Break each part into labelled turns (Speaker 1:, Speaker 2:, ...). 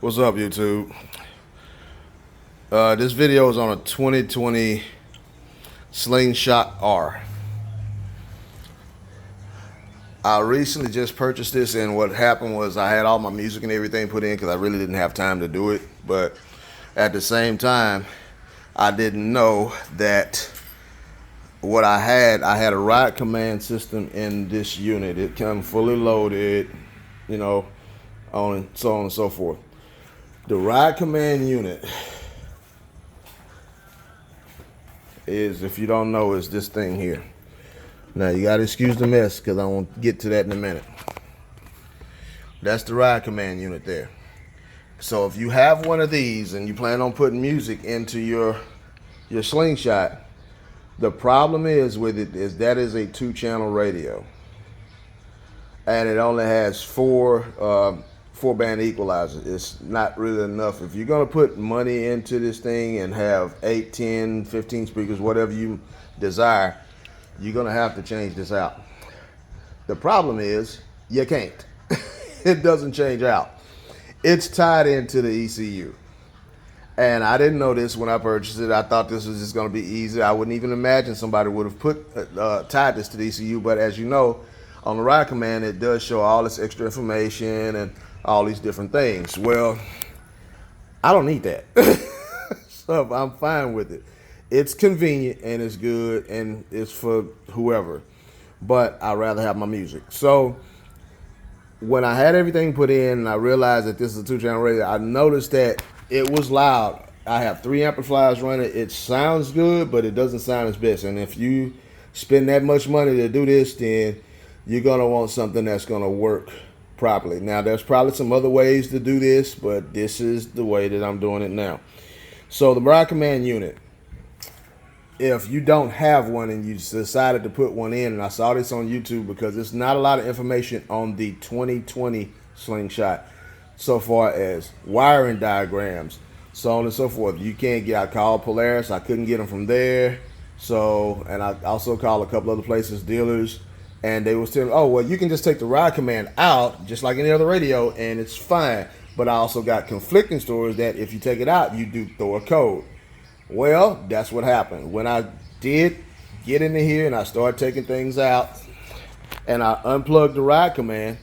Speaker 1: What's up, YouTube? This video is on a 2020 Slingshot R. I recently just purchased this, and what happened was I had all my music and everything put in because I really didn't have time to do it. But at the same time, I didn't know that what I had a ride command system in this unit. It came fully loaded, on and so on and so forth. The ride command unit is, if you don't know, is this thing here. Now you gotta excuse the mess because I won't get to that in a minute. That's the ride command unit there. So if you have one of these and you plan on putting music into your Slingshot, the problem is with it is that is a 2-channel radio, and it only has four band equalizers. It's not really enough. If you're gonna put money into this thing and have 8, 10, 15 speakers, whatever you desire, you're gonna have to change this out. The problem is you can't. It doesn't change out. It's tied into the ECU. And I didn't know this when I purchased it. I thought this was just gonna be easy. I wouldn't even imagine somebody would have tied this to the ECU, but as you know, on the ride command, it does show all this extra information and all these different things. Well, I don't need that. So I'm fine with it. It's convenient and it's good and it's for whoever, but I'd rather have my music. So when I had everything put in and I realized that this is a 2-channel radio, I noticed that it was loud. I have 3 amplifiers running. It sounds good, but it doesn't sound as best. And if you spend that much money to do this, then you're gonna want something that's gonna work properly. Now, there's probably some other ways to do this, but this is the way that I'm doing it now. So the ride command unit, if you don't have one and you decided to put one in, and I saw this on YouTube because there's not a lot of information on the 2020 Slingshot so far as wiring diagrams, so on and so forth. You can't get, I called Polaris, I couldn't get them from there. So, and I also called a couple other places, dealers, and they was telling me, oh, well, you can just take the ride command out, just like any other radio, and it's fine. But I also got conflicting stories that if you take it out, you do throw a code. Well, that's what happened. When I did get into here and I started taking things out, and I unplugged the ride command,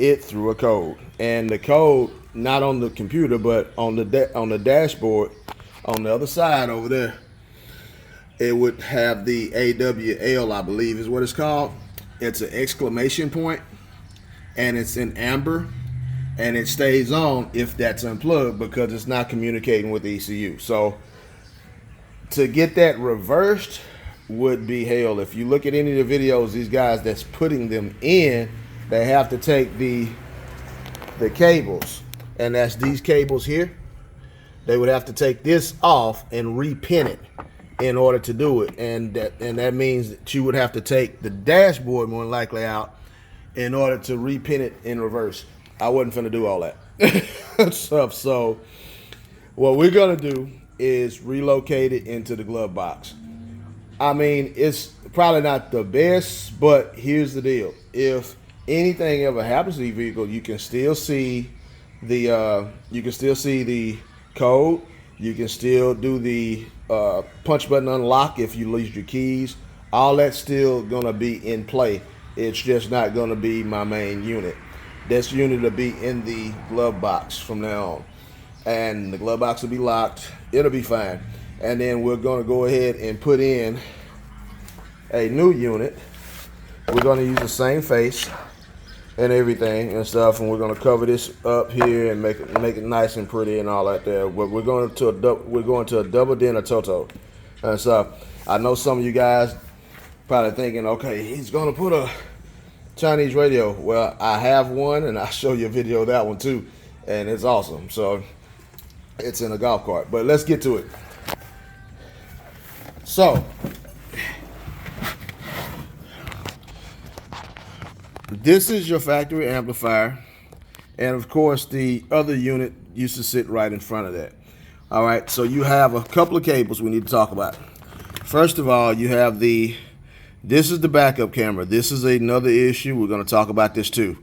Speaker 1: it threw a code. And the code, not on the computer, but on the dashboard, on the other side over there, it would have the AWL, I believe is what it's called. It's an exclamation point, and it's in amber, and it stays on if that's unplugged because it's not communicating with the ECU. So to get that reversed would be hell. If you look at any of the videos, these guys that's putting them in, they have to take the cables, and that's these cables here. They would have to take this off and repin it in order to do it, and that means that you would have to take the dashboard more than likely out in order to repin it in reverse. I wasn't finna do all that stuff. So what we're gonna do is relocate it into the glove box. I mean, it's probably not the best, but here's the deal: if anything ever happens to the vehicle, you can still see the code. You can still do the punch button unlock if you lose your keys. All that's still gonna be in play. It's just not gonna be my main unit. This unit will be in the glove box from now on, and the glove box will be locked. It'll be fine. And then we're gonna go ahead and put in a new unit. We're gonna use the same face and everything and stuff, and we're gonna cover this up here and make it nice and pretty and all that there. But we're going to a double dinner Toto. And so I know some of you guys probably thinking, okay, he's gonna put a Chinese radio. Well, I have one, and I'll show you a video of that one too, and it's awesome. So it's in a golf cart, but let's get to it. So this is your factory amplifier, and of course the other unit used to sit right in front of that. All right, so you have a couple of cables we need to talk about. First of all, you have this is the backup camera. This is another issue. We're going to talk about this too,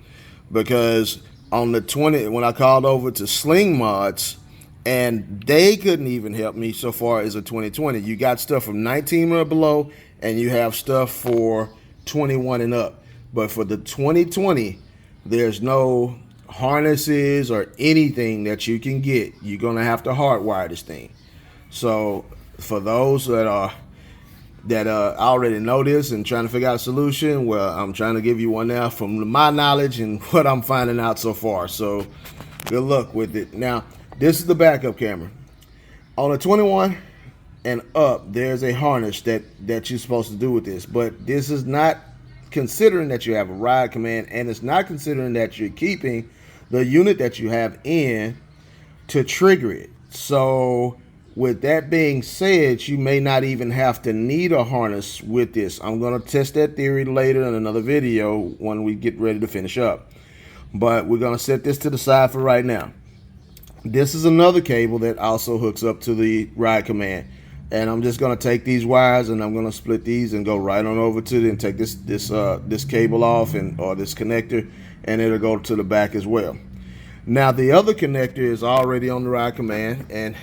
Speaker 1: because on the 20, when I called over to Sling Mods, and they couldn't even help me so far as a 2020. You got stuff from 19 or below, and you have stuff for 21 and up. But for the 2020, there's no harnesses or anything that you can get. You're gonna have to hardwire this thing. So for those that already know this and trying to figure out a solution, well, I'm trying to give you one now from my knowledge and what I'm finding out so far. So good luck with it. Now, this is the backup camera. On a 21 and up, there's a harness that you're supposed to do with this, but this is not considering that you have a ride command, and it's not considering that you're keeping the unit that you have in to trigger it. So with that being said, you may not even have to need a harness with this. I'm going to test that theory later in another video when we get ready to finish up. But we're going to set this to the side for right now. This is another cable that also hooks up to the ride command. And I'm just going to take these wires and I'm going to split these and go right on over to it and take this cable off, or this connector, and it'll go to the back as well. Now the other connector is already on the ride command, and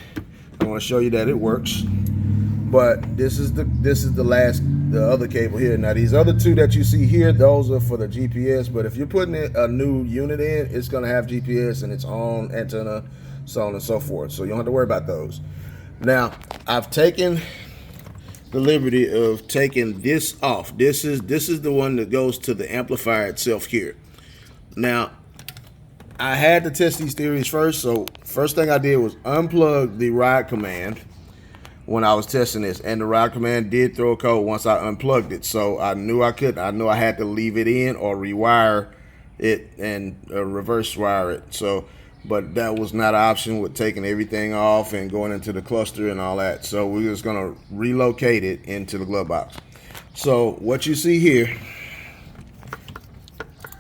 Speaker 1: I want to show you that it works. But this is the other cable here. Now these other two that you see here, those are for the GPS. But if you're putting a new unit in, it's going to have GPS and its own antenna, so on and so forth. So you don't have to worry about those. Now I've taken the liberty of taking this off. This is the one that goes to the amplifier itself here. Now I had to test these theories first, so first thing I did was unplug the ride command when I was testing this, and the ride command did throw a code once I unplugged it. So I knew I had to leave it in or rewire it and reverse wire it. So, but that was not an option with taking everything off and going into the cluster and all that. So we're just gonna relocate it into the glove box. So what you see here,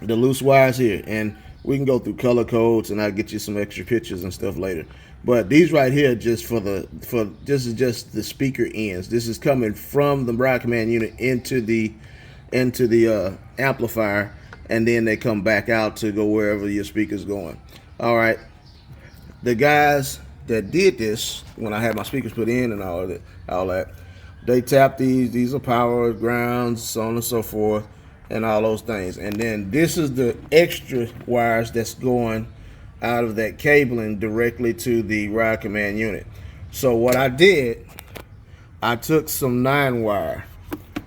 Speaker 1: the loose wires here, and we can go through color codes and I'll get you some extra pictures and stuff later. But these right here, this is just the speaker ends. This is coming from the ride command unit into the amplifier, and then they come back out to go wherever your speaker's going. All right, the guys that did this, when I had my speakers put in and all that, they tapped these. These are power, grounds, so on and so forth, and all those things. And then this is the extra wires that's going out of that cabling directly to the ride command unit. So what I did, I took some 9 wire,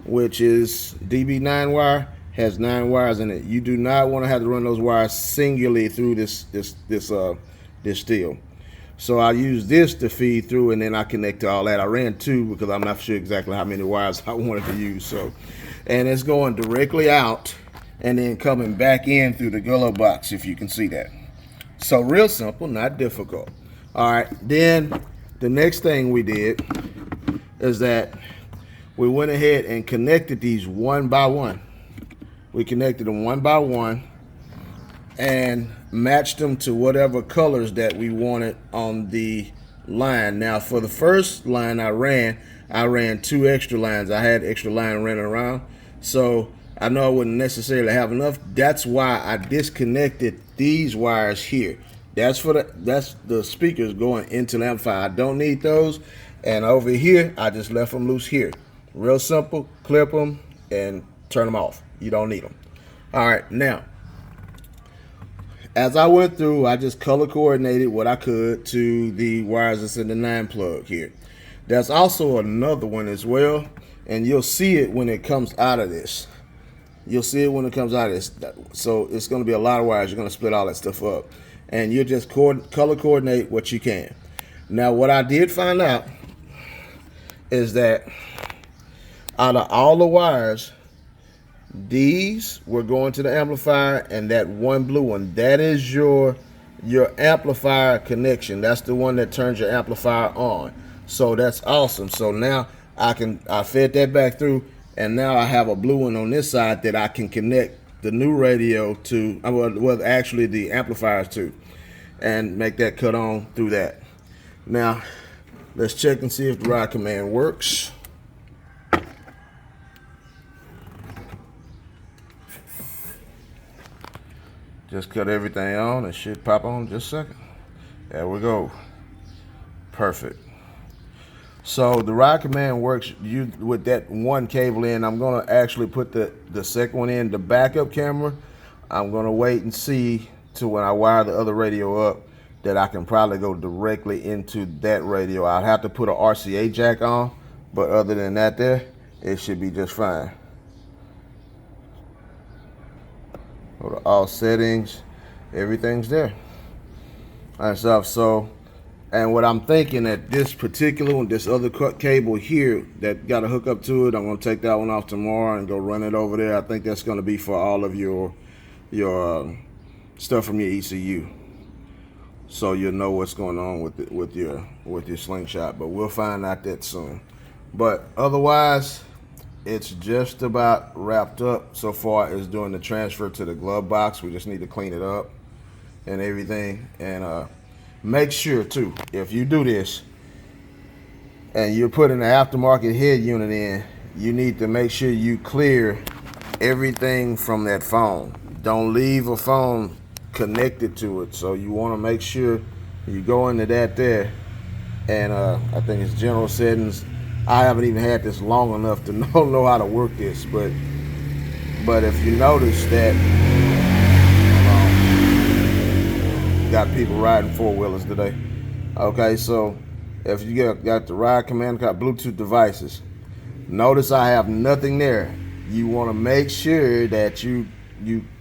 Speaker 1: which is DB9 wire, has 9 wires in it. You do not want to have to run those wires singularly through this steel. So I use this to feed through, and then I connect to all that. I ran 2 because I'm not sure exactly how many wires I wanted to use. So, and it's going directly out and then coming back in through the glove box, if you can see that. So real simple, not difficult. All right, then the next thing we did is that we went ahead and connected these one by one. We connected them one by one and matched them to whatever colors that we wanted on the line. Now for the first line I ran 2 extra lines. I had extra line running around, so I know I wouldn't necessarily have enough. That's why I disconnected these wires here. That's the speakers going into the amplifier. I don't need those. And over here, I just left them loose here. Real simple, clip them and turn them off. You don't need them. All right, now, as I went through, I just color coordinated what I could to the wires that's in the 9 plug here. There's also another one as well, and you'll see it when it comes out of this. You'll see it when it comes out of this. So it's going to be a lot of wires. You're going to split all that stuff up. And you just color coordinate what you can. Now, what I did find out is that out of all the wires, these were going to the amplifier, and that one blue one, that is your amplifier connection. That's the one that turns your amplifier on. So that's awesome. So now I fed that back through, and now I have a blue one on this side that I can connect the new radio to, well, actually the amplifiers to, and make that cut on through that. Now, let's check and see if the ride command works. Just cut everything on. It should pop on in just a second. There we go. Perfect. So the ride command works with that one cable in. I'm gonna actually put the second one in, the backup camera. I'm gonna wait and see to when I wire the other radio up that I can probably go directly into that radio. I'll have to put an RCA jack on, but other than that there, it should be just fine. Go to all settings, everything's there. All right, so, and what I'm thinking that this particular one, this other cable here that got a hook up to it, I'm gonna take that one off tomorrow and go run it over there. I think that's gonna be for all of your stuff from your ECU. So you'll know what's going on with your Slingshot, but we'll find out that soon. But otherwise, it's just about wrapped up so far as doing the transfer to the glove box. We just need to clean it up and everything. And make sure too, if you do this and you're putting the aftermarket head unit in, you need to make sure you clear everything from that phone. Don't leave a phone connected to it. So you want to make sure you go into that there. And I think it's general settings. I haven't even had this long enough to know how to work this, but if you notice that got people riding four-wheelers today. Okay, so if you got the ride command, got Bluetooth devices, notice I have nothing there. You want to make sure that you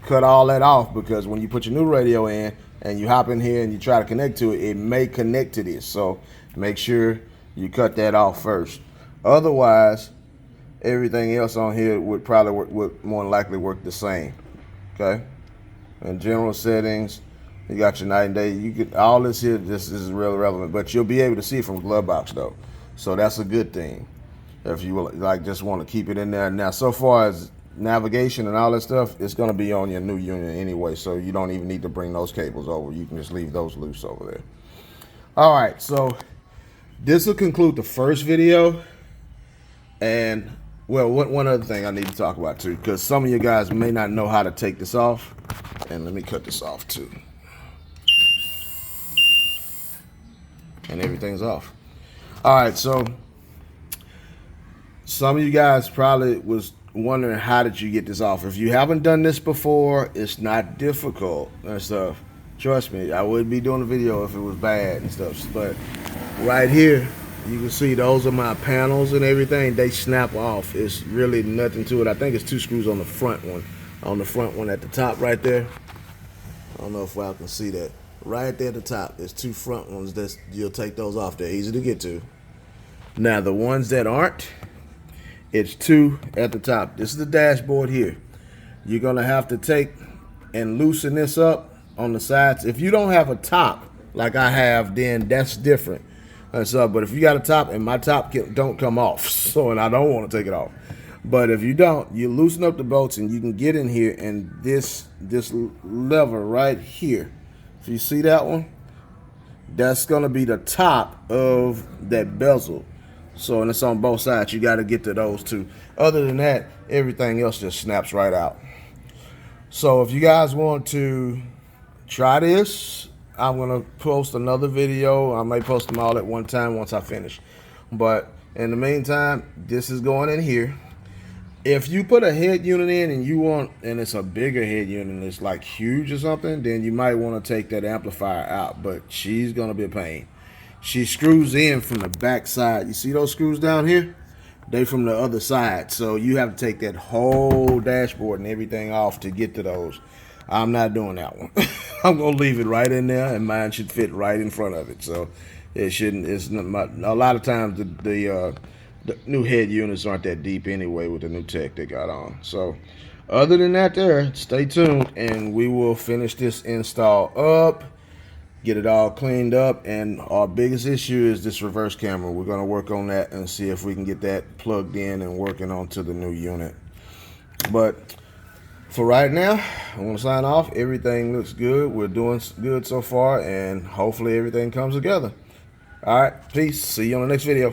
Speaker 1: cut all that off, because when you put your new radio in and you hop in here and you try to connect to it, it may connect to this. So make sure you cut that off first. Otherwise, everything else on here would probably would more than likely work the same. Okay, and general settings, you got your night and day. You get all this here. This is really relevant, but you'll be able to see it from glove box though, so that's a good thing. If you like, just want to keep it in there. Now, so far as navigation and all that stuff, it's going to be on your new unit anyway, so you don't even need to bring those cables over. You can just leave those loose over there. All right, so this will conclude the first video. And well, one other thing I need to talk about too, because some of you guys may not know how to take this off. And let me cut this off too. And everything's off. All right, so some of you guys probably was wondering, how did you get this off? If you haven't done this before, it's not difficult and stuff. Trust me, I wouldn't be doing a video if it was bad and stuff. But right here, you can see those are my panels and everything. They snap off. It's really nothing to it. I think it's 2 screws on the front one. On the front one at the top right there. I don't know if y'all can see that. Right there at the top, there's 2 front ones. You'll take those off. They're easy to get to. Now the ones that aren't, it's 2 at the top. This is the dashboard here. You're gonna have to take and loosen this up on the sides. If you don't have a top like I have, then that's different. But if you got a top, and my top don't come off, so, and I don't want to take it off. But if you don't, you loosen up the bolts and you can get in here, and this lever right here, if you see that one, that's gonna be the top of that bezel. So, and it's on both sides. You got to get to those 2. Other than that, everything else just snaps right out. So if you guys want to try this, I'm gonna post another video. I may post them all at one time once I finish. But in the meantime, this is going in here. If you put a head unit in and it's a bigger head unit and it's like huge or something, then you might want to take that amplifier out. But she's gonna be a pain. She screws in from the back side. You see those screws down here? They from the other side. So you have to take that whole dashboard and everything off to get to those. I'm not doing that one. I'm gonna leave it right in there, and mine should fit right in front of it. So it shouldn't. It's not, a lot of times the new head units aren't that deep anyway with the new tech they got on. So other than that, there, stay tuned, and we will finish this install up, get it all cleaned up. And our biggest issue is this reverse camera. We're gonna work on that and see if we can get that plugged in and working onto the new unit. But for right now, I'm gonna sign off. Everything looks good. We're doing good so far, and hopefully everything comes together. All right, peace. See you on the next video.